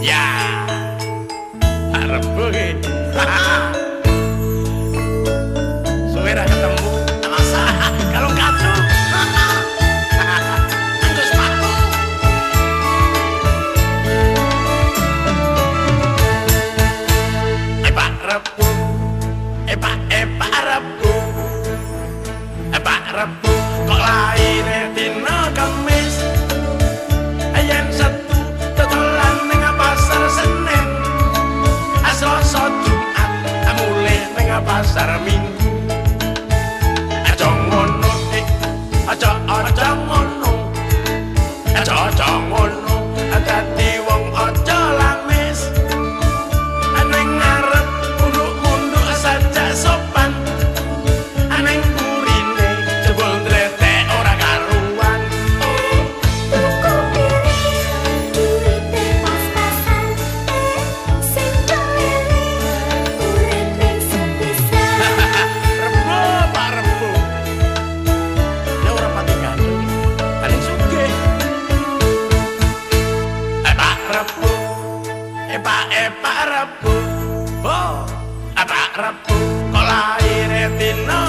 Ya, harap gue. Suwe ra ketemu. Masa kalau katu. Anggo sepatu. Pak Rebu. Pak Rebu. Pak Rebu kok laire dina Kamis. Ayen Sabtu dodolan ning pasar Senin. Selasa Jumat mulih ning pasar Minggu. Aja ngono dik, aja ngono. Aja ngono, dadi wong aja lamis. Ning ngarep unduk-unduk saja sopan. Ning burine jebul ndretek ora karuan. Tuku piring duwite pas-pasan. Sing doyone uripe sepisan. Rebu, Pak Rebu. Ya ora pati ganteng. Paling sugih. Pak Rebu. Pak Rebu. Oh, Pak Rebu kok laire dina